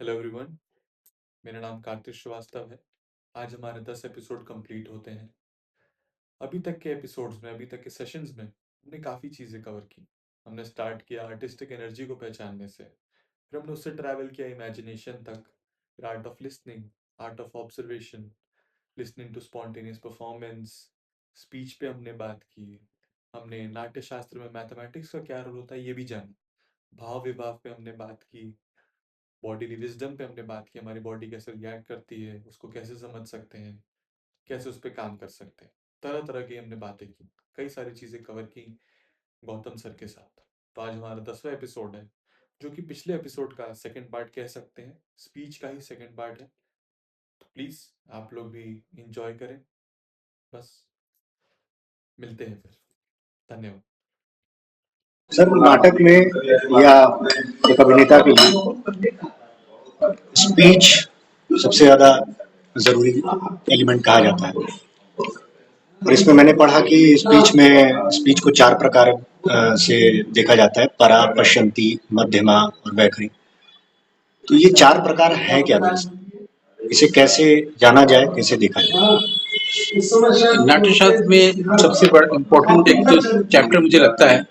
Hello everyone. मेरा नाम कार्तिक श्रीवास्तव है। आज हमारे 10 एपिसोड कंप्लीट होते हैं। अभी तक के एपिसोड्स में, अभी तक के सेशंस में हमने काफ़ी चीज़ें कवर की। हमने स्टार्ट किया आर्टिस्टिक एनर्जी को पहचानने से, फिर हमने उससे ट्रैवल किया इमेजिनेशन तक, फिर art of listening, art of observation, listening to spontaneous performance, speech पे हमने बात की। हमने नाट्य शास्त्र में मैथमेटिक्स का क्या रोल होता है ये भी जाना। भाव विभाव पे हमने बात की। बॉडीली विजडम पे हमने बात की, हमारी बॉडी कैसे रिएक्ट करती है, उसको कैसे समझ सकते हैं, कैसे उस पर काम कर सकते हैं। तरह तरह की हमने बातें की, कई सारी चीज़ें कवर की गौतम सर के साथ। तो आज हमारा 10वां एपिसोड है, जो कि पिछले एपिसोड का सेकंड पार्ट कह सकते हैं, स्पीच का ही सेकंड पार्ट है। तो प्लीज़ आप लोग भी इंजॉय करें। बस मिलते हैं फिर। धन्यवाद। सर, नाटक में या एक अभिनेता के लिए स्पीच सबसे ज़्यादा ज़रूरी एलिमेंट कहा जाता है। और इसमें मैंने पढ़ा कि स्पीच को 4 प्रकार से देखा जाता है: परा, पश्यन्ति, मध्यमा और वैखरी। तो ये 4 प्रकार हैं क्या दरअसल? इसे कैसे जाना जाए, कैसे देखा जाए? नाट्यशास्त्र में सबसे बड़ा इम्पोर्टेंट एक जो चैप्टर मुझे लगता है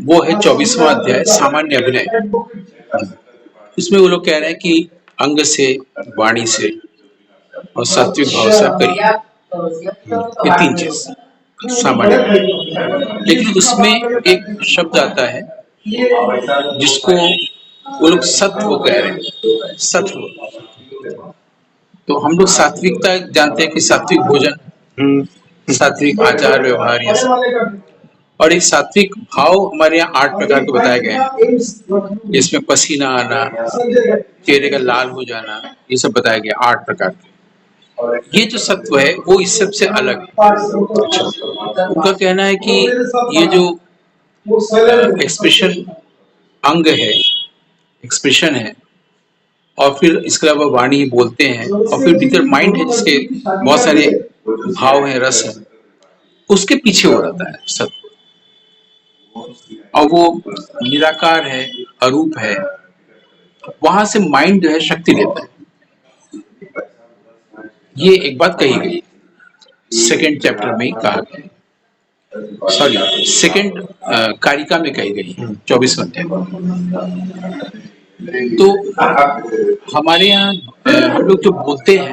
वो है 24वां अध्याय, सामान्य अभिनय। इसमें वो लोग कह रहे हैं कि अंग से, वाणी से और सात्विक भाव से आप करिए, ये 3 चीज सामान्य अभिनय। लेकिन उसमें एक शब्द आता है जिसको वो लोग सत्व कह रहे हैं, सत्व। तो हम लोग सात्विकता जानते हैं कि सात्विक भोजन, सात्विक आचार व्यवहार, ये सब। और ये सात्विक भाव हमारे यहाँ 8 प्रकार के बताए गए हैं। इसमें पसीना आना, चेहरे का लाल हो जाना, ये सब बताया गया 8 प्रकार के। ये जो सत्व है वो इस सबसे अलग है। उनका कहना है कि ये जो एक्सप्रेशन अंग है, एक्सप्रेशन है, और फिर इसके अलावा वाणी बोलते हैं, और फिर भीतर माइंड है जिसके बहुत सारे भाव हैं, रस है, उसके पीछे हो रहता है सत्व। और वो निराकार है, अरूप है, वहां से माइंड जो है शक्ति लेता है। ये एक बात कही गई, सेकंड चैप्टर में ही कहा गया, सॉरी सेकंड कारिका में कही गई, 24वां अध्याय। तो हमारे यहाँ हम लोग जो बोलते हैं,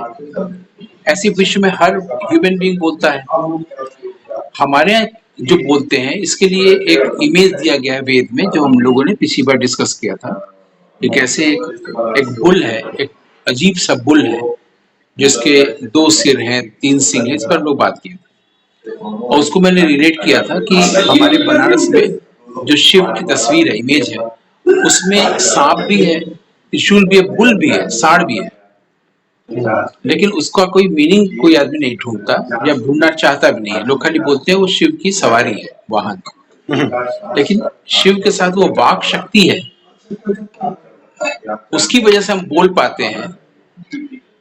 ऐसे विश्व में हर ह्यूमन बीइंग बोलता है। हमारे यहाँ जो बोलते हैं इसके लिए एक इमेज दिया गया है वेद में, जो हम लोगों ने पिछली बार डिस्कस किया था। एक ऐसे एक बुल है, एक अजीब सा बुल है जिसके 2 सिर हैं, 3 सींग हैं, इस पर हम लोग बात की। और उसको मैंने रिलेट किया था कि हमारे बनारस में जो शिव की तस्वीर है, इमेज है, उसमें सांप भी है, त्रिशूल भी है, बुल भी है, सांड भी है। लेकिन उसका कोई मीनिंग कोई आदमी नहीं ढूंढता या ढूंढना चाहता भी नहीं है। लोग खाली बोलते हैं वो शिव की सवारी है, वाहन। लेकिन शिव के साथ वो वाक शक्ति है, उसकी वजह से हम बोल पाते हैं।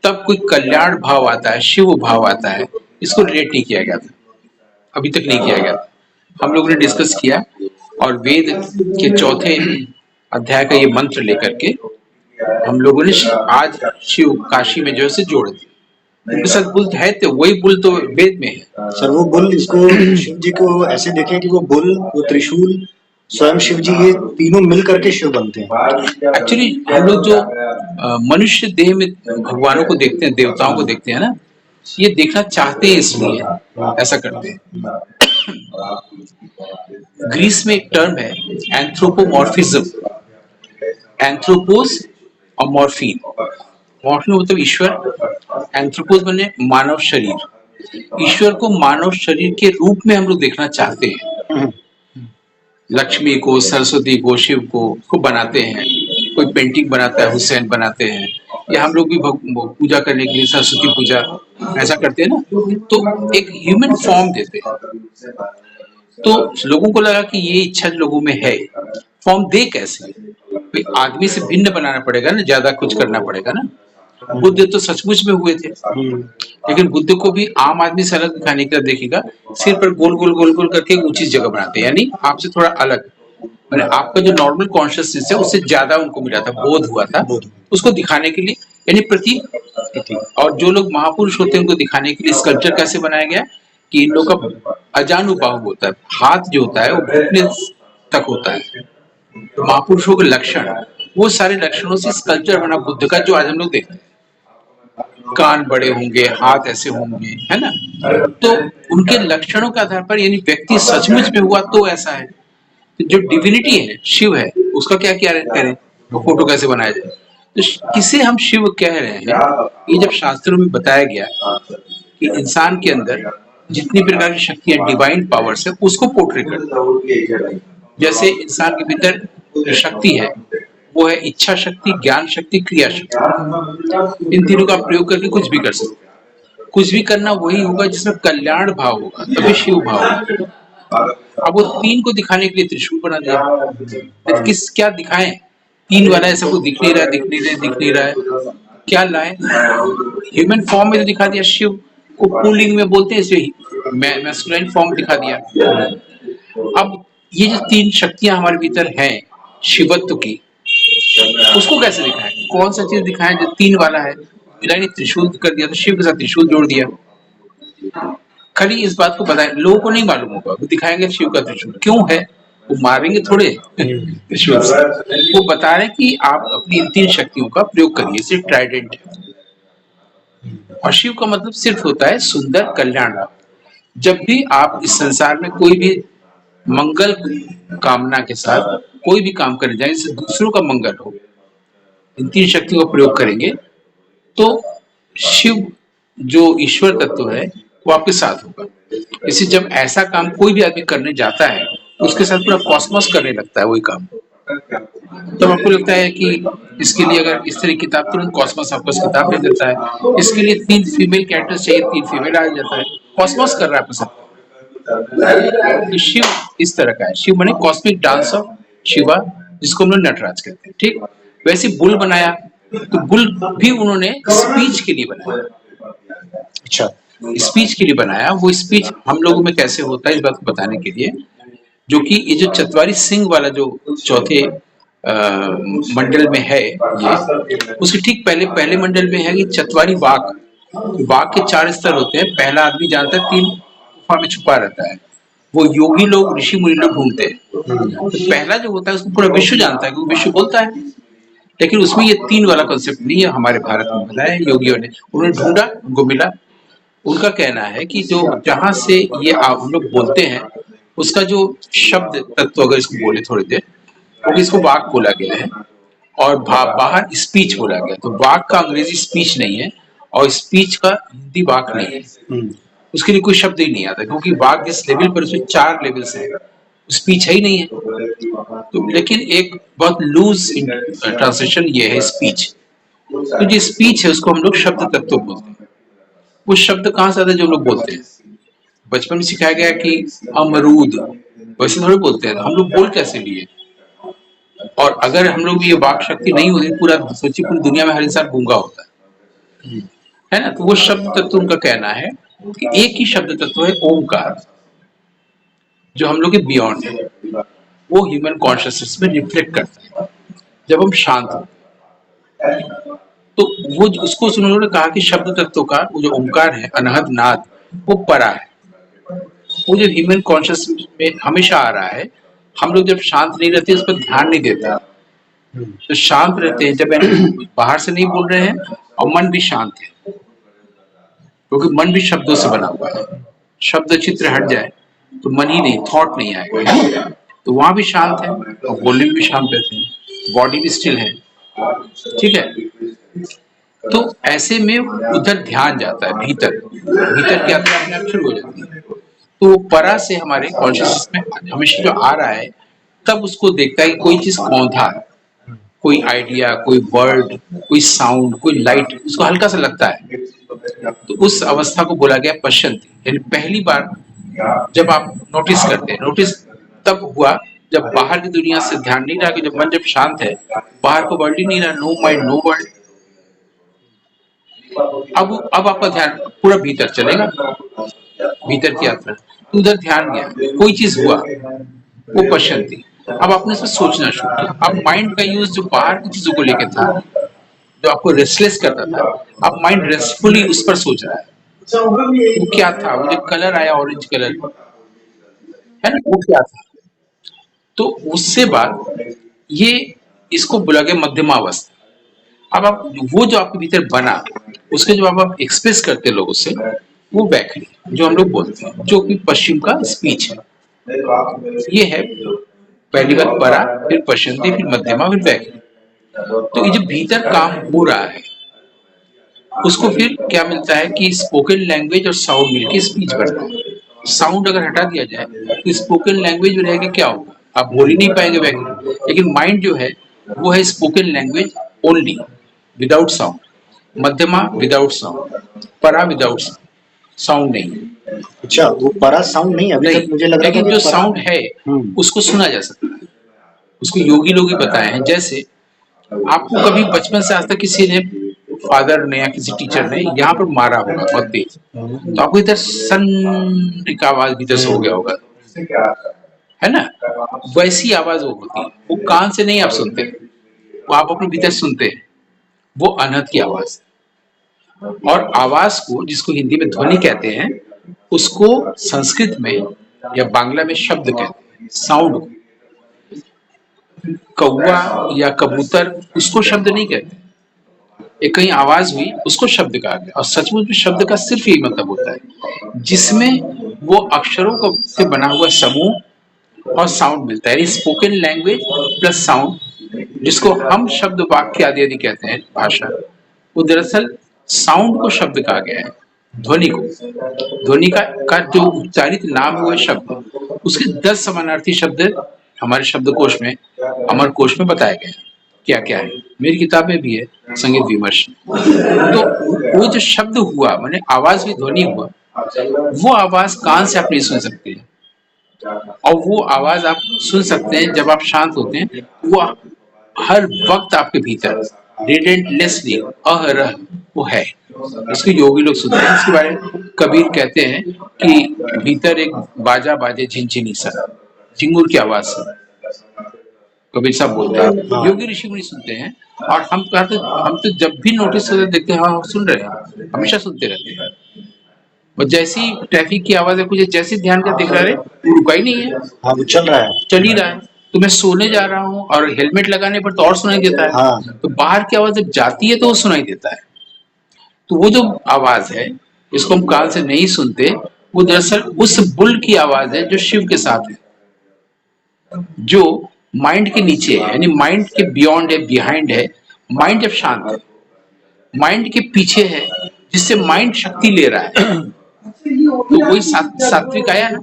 तब कोई कल्याण भाव आता है, शिव भाव आता है। इसको रिलेट नहीं किया गया था, अभी तक नहीं किया गया था। हम लोगों ने डिस्कस किया, और वेद के 4थे अध्याय का ये मंत्र लेकर के हम लोगों ने आज शिव काशी में जो है जोड़ दिया। उनके साथ बुल है, तो वही बुल तो वेद में है। सर, वो बुल, इसको शिव जी को ऐसे देखें कि वो बुल, वो त्रिशूल, स्वयं शिव जी, ये तीनों मिल करके शिव बनते हैं। एक्चुअली हम लोग जो मनुष्य देह में भगवानों को देखते हैं, देवताओं को देखते हैं ना, ये देखना चाहते हैं इसलिए ऐसा करते हैं। ग्रीस में एक टर्म है एंथ्रोपोमॉर्फिज्म, एंथ्रोपोस और मॉर्फिन। मॉर्फिन मतलब ईश्वर, एंथ्रोपोस माने मानव शरीर। ईश्वर को मानव शरीर के रूप में हम लोग देखना चाहते हैं। लक्ष्मी को, सरस्वती को, शिव को बनाते हैं। कोई पेंटिंग बनाता है, हुसैन बनाते हैं, या हम लोग भी पूजा करने के लिए सरस्वती पूजा ऐसा करते हैं ना, तो एक ह्यूमन फॉर्म देते हैं। तो लोगों को लगा कि ये इच्छा लोगों में है, फॉर्म दे कैसे? कोई आदमी से भिन्न बनाना पड़ेगा ना, ज्यादा कुछ करना पड़ेगा ना। बुद्ध तो सचमुच में हुए थे, लेकिन बुद्ध को भी आम आदमी से अलग दिखाने के लिए देखिएगा, सिर पर गोल गोल गोल गोल करके ऊंची जगह बनाते हैं, यानी आपसे थोड़ा अलग। मैंने आपका जो नॉर्मल कॉन्शियसनेस है उससे ज्यादा उनको मिला था, बोध हुआ था, उसको दिखाने के लिए, यानी प्रतीक। और जो लोग महापुरुष होते हैं उनको दिखाने के लिए स्कल्पचर कैसे बनाया गया कि इन लोग का अजानुबाहु होता है, हाथ जो होता है वो घुटने तक होता है। तो महापुरुषों के लक्षण, वो सारे लक्षणों से स्कल्पचर बना बुद्ध का, जो आज हम लोग देखते हैं। कान बड़े होंगे, हाथ ऐसे होंगे, है ना। तो उनके लक्षणों के आधार पर, यानी व्यक्ति सचमुच में हुआ तो ऐसा है। तो जो डिविनिटी है, शिव है, उसका क्या क्या करें, वो फोटो कैसे बनाया जाए। तो किसे हम शिव कह रहे हैं, ये जब शास्त्रों में बताया गया कि इंसान के अंदर जितनी प्रकार की शक्तियां, डिवाइन पावर्स है, उसको पोर्ट्रे कर, जैसे इंसान के भीतर जो शक्ति है वो है इच्छा शक्ति, ज्ञान शक्ति, क्रिया शक्ति। इन तीनों का प्रयोग करके कुछ भी कर सकते हैं। कुछ भी करना वही होगा जिसमें कल्याण भाव होगा, तभी शिव भाव होगा। अब वो तीन को दिखाने के लिए त्रिशूल बना दिया। तो किस क्या दिखाएं, तीन वाला है, सबको दिख नहीं रहा, दिख नहीं रहा, दिख नहीं रहा है, क्या लाए, ह्यूमन फॉर्म में तो दिखा दिया। शिव को पुल्लिंग में बोलते हैं, इसे मैस्कुलाइन फॉर्म दिखा दिया। अब ये जो तीन शक्तियां हमारे भीतर हैं शिवत्व की, उसको कैसे दिखाएं, कौन सा चीज दिखाएं जो तीन वाला है। मिला नहीं, त्रिशूल कर दिया, तो शिव के साथ त्रिशूल जोड़ दिया। खाली इस बात को बताएं, लोगों को नहीं मालूम होगा, वो दिखाएंगे शिव का त्रिशूल क्यों है, वो मारेंगे थोड़े त्रिशूल से। वो बता रहे कि आप अपनी इन तीन शक्तियों का प्रयोग करिए, सिर्फ ट्राइडेंट है। और शिव का मतलब सिर्फ होता है सुंदर, कल्याण। जब भी आप इस संसार में कोई भी मंगल कामना के साथ कोई भी काम करने जाए, जिससे दूसरों का मंगल हो, इन तीन शक्तियों का प्रयोग करेंगे, तो शिव जो ईश्वर तत्व है वो आपके साथ होगा। इसी जब ऐसा काम कोई भी आदमी करने जाता है, उसके साथ पूरा कॉस्मोस करने लगता है वही काम। तो आपको लगता है कि इसके लिए अगर इस तरह की किताब, तुरंत कॉस्मोस आपको किताब दे देता है, इसके लिए 3 फीमेल कैरेक्टर्स चाहिए, 3 फीमेल आ जाता है, कॉस्मोस कर रहा है आपके साथ। तो शिव इस तरह का है, शिव माने कॉस्मिक डांस ऑफ शिवा, जिसको हम लोग नटराज कहते हैं, ठीक। वैसे बुल बनाया, तो बुल भी उन्होंने स्पीच के लिए बनाया। अच्छा, स्पीच के लिए बनाया। वो स्पीच हम लोगों में कैसे होता है इस बात को बताने के लिए, जो कि ये जो चतवारी सिंह वाला जो चौथे मंडल में है, ये उसके ठीक पहले मंडल में है कि चतवारी बाघ। बाघ के 4 स्तर होते हैं। पहला आदमी जानता है 3 गुफा में छुपा रहता है, वो योगी लोग, ऋषि मुनि लोग ढूंढते हैं। तो पहला जो होता है उसको पूरा विश्व जानता है, क्योंकि विश्व बोलता है। लेकिन उसमें ये 3 वाला कंसेप्ट नहीं है, हमारे भारत में बनाया है योगियों ने। उन्होंने ढूंढा, उनको मिला। उनका कहना है कि जो जहां से ये आप लोग बोलते हैं, उसका जो शब्द तत्व, अगर इसको बोले थोड़ी देर, तो इसको वाक बोला गया है, और बाहर स्पीच बोला गया। तो वाक का अंग्रेजी स्पीच नहीं है, और स्पीच का हिंदी वाक नहीं है। उसके लिए कोई शब्द ही नहीं आता, क्योंकि वाक जिस लेवल पर, उसमें 4 लेवल्स है, स्पीच है ही नहीं है। तो लेकिन एक बहुत लूज ट्रांसलेशन ये है स्पीच। तो जो स्पीच है उसको हम लोग शब्द तत्व बोलते हैं। वो शब्द कहाँ से आते हैं जो लोग बोलते हैं? बचपन में सिखाया गया कि अमरूद, वैसे थोड़े बोलते हैं। हम लोग बोल कैसे लिए? और अगर हम लोग ये वाक शक्ति नहीं होती, पूरा सोचिए पूरी दुनिया में हर इंसान गूंगा होता है ना। तो वो शब्द तत्व उनका कहना है कि एक ही शब्द तत्व है ओमकार, जो हम लोग के बियॉन्ड है। वो ह्यूमन कॉन्शियसनेस में रिफ्लेक्ट करता है जब हम शांत होते हैं। तो वो उसको उन्होंने कहा कि शब्द तत्व का वो जो ओमकार है, अनहद नाद, वो परा है। वो जो ह्यूमन कॉन्शियसनेस में हमेशा आ रहा है। हम लोग जब शांत नहीं रहते, उस पर ध्यान नहीं देता, तो शांत रहते हैं जब बाहर से नहीं बोल रहे हैं, और मन भी शांत है, क्योंकि मन भी शब्दों से बना हुआ है। शब्द चित्र हट जाए तो मन ही नहीं, थॉट नहीं आएगा। तो वहां भी शांत है, और बोलने में भी शांत रहते हैं, बॉडी भी स्टिल है, ठीक है। तो ऐसे में उधर ध्यान जाता है, भीतर भीतर की यात्रा अपने आप शुरू हो जाती है। तो वो परा से हमारे कॉन्शियसनेस में हमेशा जो आ रहा है, तब उसको देखता है कि कोई चीज कौंधा, कोई आइडिया, कोई वर्ड, कोई साउंड, कोई लाइट उसको हल्का सा लगता है। तो उस अवस्था को बोला गया पश्यंती, यानी पहली बार जब आप नोटिस करते हैं। नोटिस तब हुआ जब बाहर की दुनिया से ध्यान नहीं रहा, कि जब मन जब शांत है, बाहर को वर्ल्ड ही नहीं रहा, नो माइंड नो वर्ल्ड। अब आपका ध्यान पूरा भीतर चलेगा, भीतर की यात्रा। तो उधर ध्यान गया, कोई चीज हुआ, वो पश्यंती। अब आपने इसमें सोचना शुरू किया। अब माइंड का यूज जो बाहर की चीजों को लेकर था, जो आपको रेस्टलेस करता था, अब माइंड रेस्टफुली उस पर सोच रहा है। वो क्या था? वो जो कलर आया ऑरेंज कलर, है ना, वो क्या था? तो उससे बाद ये इसको बुला के मध्यमा अवस्था। अब आप वो जो आपके भीतर बना, उसके जो आप एक्सप्रेस करते हैं लोगों से, वो वैखरी जो हम लोग बोलते हैं, जो कि पश्चिम का स्पीच है। ये है पहली बात परा, फिर पश्चिमी, फिर मध्यमा, फिर वैखरी। तो ये जो भीतर काम हो रहा है, उसको फिर क्या मिलता है कि स्पोकन लैंग्वेज और साउंड मिलके स्पीच बनता है। साउंड अगर हटा दिया जाए तो स्पोकन लैंग्वेज में रहेगा, क्या होगा? आप बोल ही नहीं पाएंगे वैसे। लेकिन माइंड जो है वो है spoken language only, without sound. मध्यमा विदाउट साउंड, परा विदाउट साउंड, साउंड नहीं। अच्छा, वो परा साउंड नहीं, अभी तक नहीं, मुझे लग रहा था लेकिन कि जो परा साउंड है हम्म उसको सुना जा सकता है। उसको योगी लोग ही बताए हैं। जैसे आपको कभी बचपन से आज तक किसी ने, फादर ने या किसी टीचर ने यहाँ पर मारा होगा बहुत तेज, तो आपको इधर सन का आवाज भीतर से हो गया होगा, है ना? वैसी आवाज वो होती है, वो कान से नहीं आप सुनते, वो आप अपने भीतर सुनते हैं। वो अनहद की आवाज है। और आवाज को, जिसको हिंदी में ध्वनि कहते हैं, उसको संस्कृत में या बांग्ला में शब्द कहते हैं। साउंड को, कौवा या कबूतर, उसको शब्द नहीं कहते। एक कहीं आवाज हुई, उसको शब्द कहा गया। और सचमुच में शब्द का सिर्फ यही मतलब होता है, जिसमें वो अक्षरों का से बना हुआ समूह और साउंड मिलता है। स्पोकन लैंग्वेज प्लस साउंड, जिसको हम शब्द वाक्य आदि आदि कहते हैं भाषा, वो दरअसल साउंड को शब्द कहा गया है। ध्वनि को, ध्वनि का जो उच्चारित नाम हुए शब्द, उसके 10 समानार्थी शब्द हमारे शब्दकोश में, अमर कोश में बताए गए हैं। क्या क्या है, मेरी किताब में भी है, संगीत विमर्श। तो वो जो शब्द हुआ, माने आवाज भी ध्वनि हुआ, वो आवाज कान से आप नहीं सुन सकते, और वो आवाज आप सुन सकते हैं जब आप शांत होते हैं। वो हर वक्त आपके भीतर रिलेंटलेसली अहरह वो है। इसको योगी लोग सुनते हैं। इसके बारे में कबीर कहते हैं कि भीतर एक बाजा बाजे झिनझिनी सा, झिंगुर की आवाज से कबीर साहब बोलते हैं। योगी ऋषि मुनि सुनते हैं। और हम तो जब भी नोटिस करते देखते हैं, हाँ हम सुन रहे हैं, हमेशा सुनते रहते हैं। और जैसी ट्रैफिक की आवाज है, कुछ जैसे ध्यान का दिख रहा है, वो रुका ही नहीं है, हाँ, वो चल रहा है। चल ही रहा है। तो मैं सोने जा रहा हूँ और हेलमेट लगाने पर तो और सुनाई देता है। हाँ, तो बाहर की आवाज जब जाती है तो वो सुनाई देता है। तो वो जो आवाज है, इसको हम कान से नहीं सुनते, वो दरअसल उस बुल की आवाज है जो शिव के साथ है, जो माइंड के नीचे है, यानी माइंड के बियॉन्ड है, बिहाइंड है। माइंड जब शांत है, माइंड के पीछे है, जिससे माइंड शक्ति ले रहा है। तो वही सात्विक आया ना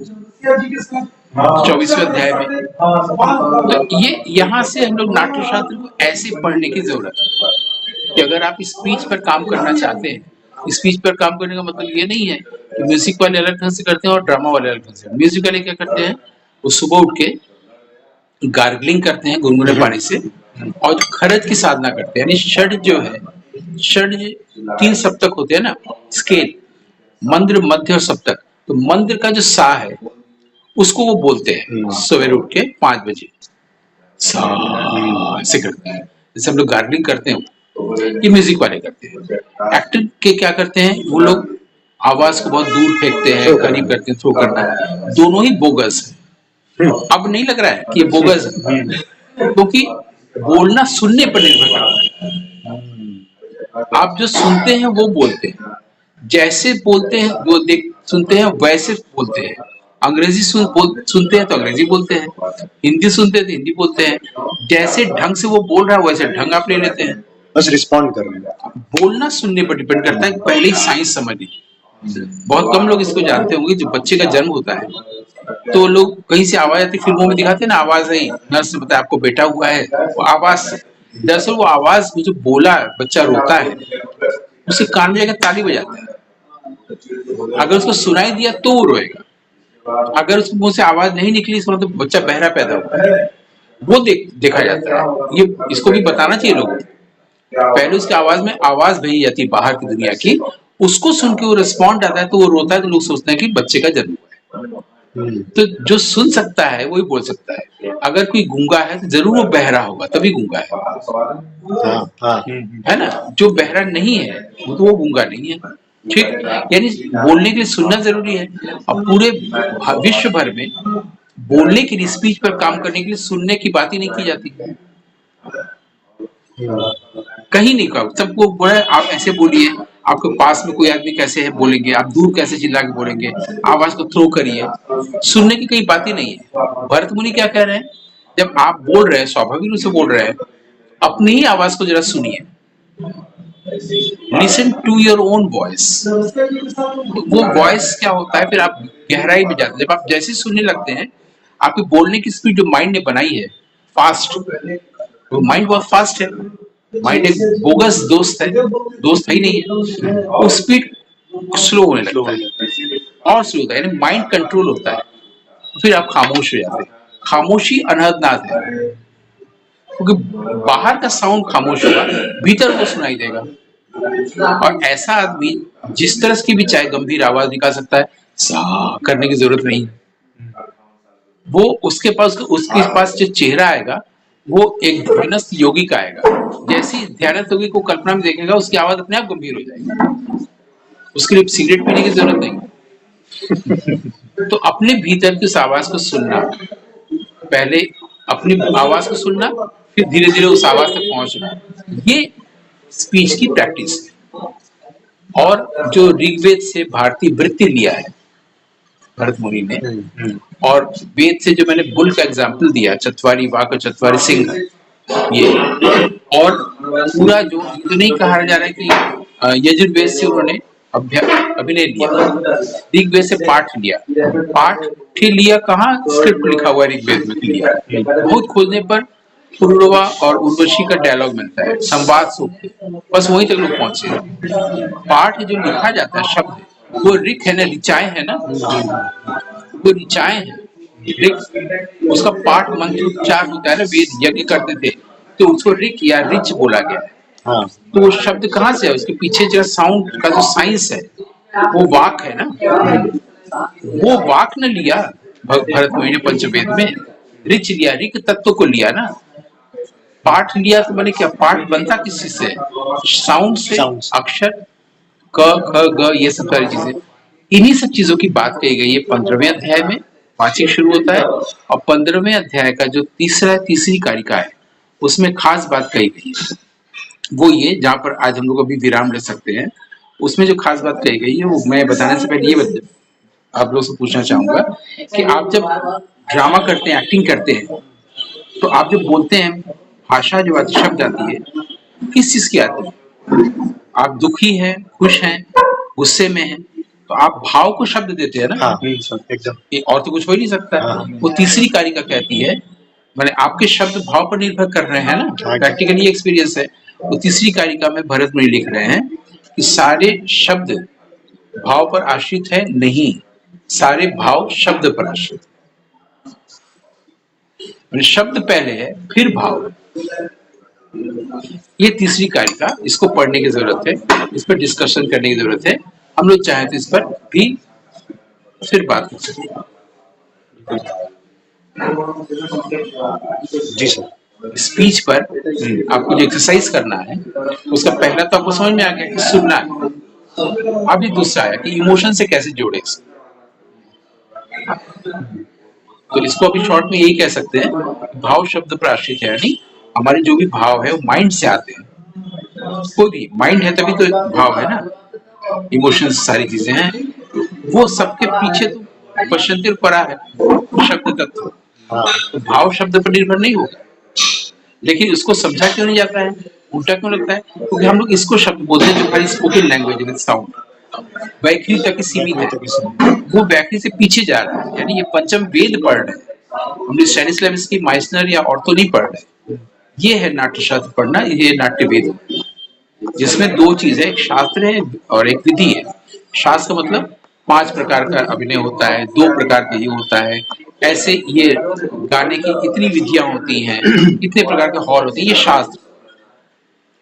24वें अध्याय में। तो ये यहाँ से हम लोग नाट्य शास्त्र को ऐसे पढ़ने की जरूरत है कि अगर आप स्पीच पर काम करना चाहते हैं, स्पीच पर काम करने का मतलब ये नहीं है कि म्यूजिक वाले अलग ढंग से करते हैं और ड्रामा वाले अलग ढंग से। म्यूजिक वाले क्या करते हैं, वो सुबह उठ के गार्गलिंग करते हैं गुनगुने पानी से, और जो खरज की साधना करते हैं, यानी षड जो है, षड 3 सप्तक होते हैं ना, स्केल, मंद्र, मध्य और सप्तक। तो मंद्र का जो सा है, उसको वो बोलते हैं सवेरे उठ के 5 बजे, सा ऐसे करते हैं। जैसे हम लोग गार्गलिंग करते हैं, ये म्यूजिक वाले करते हैं। एक्टर के क्या करते हैं, वो लोग आवाज को बहुत दूर फेंकते हैं, करीब करते हैं, थ्रो करना है। दोनों ही बोगस है। अब नहीं लग रहा है कि ये बोगस है, क्योंकि बोलना सुनने पर निर्भर करता है। आप जो सुनते हैं वो बोलते हैं, जैसे बोलते हैं जो देख सुनते हैं वैसे बोलते हैं। अंग्रेजी सुनते हैं तो अंग्रेजी बोलते हैं, हिंदी सुनते हैं तो हिंदी बोलते हैं। जैसे ढंग से वो बोल रहा है वैसे ढंग आप ले लेते हैं। बस रिस्पॉन्ड कर रहे हैं। बोलना सुनने पर डिपेंड करता है, पहले ही साइंस समझ लीजिए। बहुत कम लोग इसको जानते होंगे। जब बच्चे का जन्म होता है तो लोग कहीं से आवाज आती, फिल्मों में दिखाते हैं ना, आवाज आई, नर्स ने बताया आपको बेटा हुआ है, वो आवाज से। दरअसल वो आवाज जो बोला, बच्चा रोता है, उसे कान में जाकर ताली बजाता है। अगर उसको सुनाई दिया तो वो रोएगा, अगर उसके मुंह से आवाज नहीं निकली, इसका मतलब बच्चा बहरा पैदा हुआ है। वो देखा जाता है। ये इसको भी बताना चाहिए लोगों को। पहले उसकी आवाज में आवाज भेजी जाती है बाहर की दुनिया की, उसको सुन के वो रिस्पॉन्ड आता है तो वो रोता है, तो लोग सोचते हैं कि बच्चे का जन्म हुआ है। तो जो सुन सकता है वही बोल सकता है। अगर कोई गूंगा है तो जरूर वो बहरा होगा, तभी गूंगा है ना। जो बहरा नहीं है वो तो वो गूंगा नहीं है। ठीक, यानी बोलने के लिए सुनना जरूरी है। अब पूरे विश्व भर में बोलने के लिए, स्पीच पर काम करने के लिए सुनने की बात ही नहीं की जाती, कहीं नहीं कहा। सबको बोला आप ऐसे बोलिए, आपके पास में कोई आदमी कैसे है बोलेंगे, आप दूर कैसे चिल्ला के बोलेंगे, आवाज को थ्रो करिए, सुनने की कई बात ही नहीं है। भरत मुनि क्या कह रहे हैं, जब आप बोल रहे हैं, स्वाभाविक रूप से बोल रहे हैं, अपनी ही आवाज को जरा सुनिए, listen to your own voice. वो वॉइस क्या होता है, फिर आप गहराई में जाते हैं। जब आप जैसे सुनने लगते हैं, आपके बोलने की स्पीड जो माइंड ने बनाई है फास्ट, वो माइंड बहुत फास्ट है। माइंड एक बोगस दोस्त है, दोस्त है ही नहीं है। वो स्पीड स्लो होने लगता है और स्लो होता है, यानी माइंड कंट्रोल होता है। फिर आप खामोश हो जाते हैं। खामोशी अनहदनाद है, क्योंकि बाहर का साउंड खामोश होगा, भीतर को सुनाई देगा। और ऐसा आदमी जिस तरह की भी चाहे गंभीर आवाज निकाल सकता है, सा करने की जरूरत नहीं। वो उसके पास जो चेहरा आएगा वो एक ध्यानस्थ योगी का आएगा। जैसे ही ध्यानस्थ योगी को कल्पना में देखेगा, उसकी आवाज अपने आप गंभीर हो जाएगी, उसके लिए सिगरेट पीने की जरूरत नहीं। तो अपने भीतर की उस आवाज को सुनना, पहले अपनी आवाज को सुनना, फिर धीरे धीरे उस आवाज तक पहुंचना, ये स्पीच की प्रैक्टिस है। और जो ऋग्वेद से भारतीय वृत्ति लिया है भरत मुनि ने, और वेद से जो मैंने बुल का एग्जाम्पल दिया, चतवारी वाक चतवारी सिंह, ये, और पूरा जो तो नहीं कहा जा रहा है कि यजुर्वेद से उन्होंने अभिनय लिया, ऋग्वेद से पाठ लिया। पाठ फिर लिया कहाँ, स्क्रिप्ट लिखा हुआ ऋग्वेद में लिया। बहुत खोजने पर पुरुरवा और उर्वशी का डायलॉग मिलता है, संवाद सूक्त, बस वहीं तक लोग पहुंचे। पाठ जो लिखा जाता है शब्द, वो ऋक है ना, ऋचाएं है ना, वो ऋचाएं है। ऋक उसका पाठ मंत्र उच्चार होता है ना, वेद यज्ञ करते थे तो उसको ऋक या रिच बोला गया है। तो वो शब्द कहाँ से है, उसके पीछे जो साउंड का जो साइंस है वो वाक है ना, वो वाक ने लिया भरत मुनि ने पंचवेद में, रिच लिया, ऋक तत्व को लिया ना। पाठ लिया तो मैंने क्या, पाठ बनता किस चीज से, साउंड से, अक्षर क ख ग, ये सब सारी चीजें, इन्हीं सब चीजों की बात कही गई है 15वें अध्याय में। वाचिक शुरू होता है और 15वें अध्याय का जो तीसरी कारिका है उसमें खास बात कही गई है, वो ये जहां पर आज हम लोग अभी विराम ले सकते हैं। उसमें जो खास बात कही गई है वो मैं बताने से पहले ये आप लोग से पूछना चाहूंगा कि आप जब ड्रामा करते हैं, एक्टिंग करते हैं, तो आप जब बोलते हैं, भाषा जो आती, शब्द आती है, किस चीज की आती है? आप दुखी हैं, खुश हैं, गुस्से में हैं, तो आप भाव को शब्द देते हैं ना। एकदम, और तो कुछ हो ही नहीं सकता। वो तीसरी कारिका कहती है, मैंने आपके शब्द भाव पर निर्भर कर रहे हैं ना, प्रैक्टिकली एक्सपीरियंस है। वो तीसरी कारिका में भरत मुनि लिख रहे हैं कि सारे शब्द भाव पर आश्रित है नहीं, सारे भाव शब्द पर आश्रित। शब्द पहले है फिर भाव। ये तीसरी कारिका, इसको पढ़ने की जरूरत है, इस पर डिस्कशन करने की जरूरत है। हम लोग चाहें तो इस पर भी फिर बात कर सकते हैं। जी सर। स्पीच पर आपको जो एक्सरसाइज करना है, उसका पहला तो आपको समझ में आ गया कि सुनना है। अभी दूसरा है कि इमोशन से कैसे जोड़े। तो इसको अभी शॉर्ट में यही कह सकते हैं, भाव शब्द पर आश्रित है, यानी हमारे जो भी भाव है वो माइंड से आते हैं। कोई भी माइंड है तभी तो भाव है ना, इमोशंस सारी चीजें हैं, वो सबके पीछे तो पश्चंतिर परा है शब्द तत्व। तो भाव शब्द पर निर्भर नहीं होगा, लेकिन उसको समझा क्यों नहीं जाता है, उल्टा क्यों लगता है? क्योंकि हम लोग इसको शब्द बोलते हैं जो खाली स्पोकन लैंग्वेज में साउंड व्याकरण तक ही सीमित है, वो व्याकरण से पीछे जा रहा है। यानी ये पंचम वेद पढ़ रहे हैं, हमने स्टैनिस्लैविस्की, माइसनर या ऑर्थो नहीं पढ़ रहे। ये है नाट्य शास्त्र पढ़ना, ये नाट्य वेद, जिसमें दो चीज है, एक शास्त्र है और एक विधि है। शास्त्र मतलब 5 प्रकार का अभिनय होता है, 2 प्रकार का ये होता है, ऐसे ये गाने की इतनी विधियां होती हैं, इतने प्रकार के हॉल होते हैं, ये शास्त्र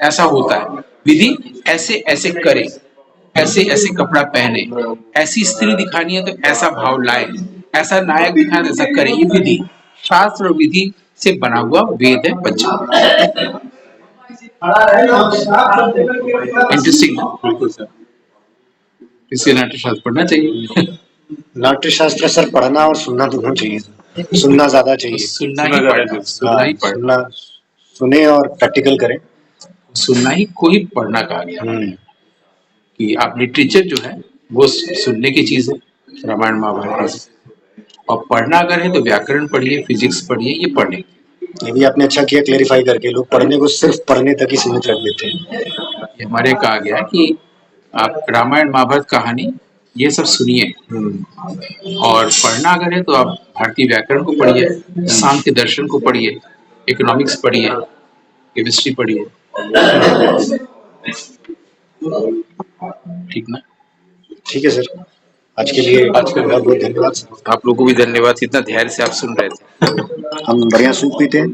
ऐसा होता है। विधि ऐसे ऐसे करे, ऐसे ऐसे कपड़ा पहने, ऐसी स्त्री दिखानी है तो ऐसा भाव लाए, ऐसा नायक ध्यान ऐसा करे, ये विधि, शास्त्र और विधि से बना हुआ वेद है पंचांग। इंटरेस्टिंग। बिल्कुल सर। इसलिए नाट्य शास्त्र पढ़ना चाहिए। नाट्य शास्त्र सर पढ़ना और सुनना दोनों चाहिए सर। सुनना ज्यादा चाहिए। सुनना ही पढ़ना, सुनना ही पढ़ना। सुनना, सुने और प्रैक्टिकल करें। सुनना ही को ही पढ़ना कहा गया कि आप लिटरेचर जो है वो सुनने की चीज है, रामायण महाभारत की। और पढ़ना अगर है तो व्याकरण पढ़िए, फिजिक्स पढ़िए, ये पढ़ने। ये भी आपने अच्छा किया क्लेरिफाई करके, लोग पढ़ने को सिर्फ पढ़ने तक ही सीमित रख देते हैं। ये हमारे कहा गया है कि आप रामायण महाभारत कहानी ये सब सुनिए, और पढ़ना अगर है तो आप भारतीय व्याकरण को पढ़िए, सांख्य दर्शन को पढ़िए, इकोनॉमिक्स पढ़िए, केमिस्ट्री पढ़िए। ठीक ना? ठीक है सर, आज के लिए बहुत बहुत धन्यवाद सर। आप लोगों को भी धन्यवाद, इतना धैर्य से आप सुन रहे थे। हम बढ़िया सूप पीते हैं।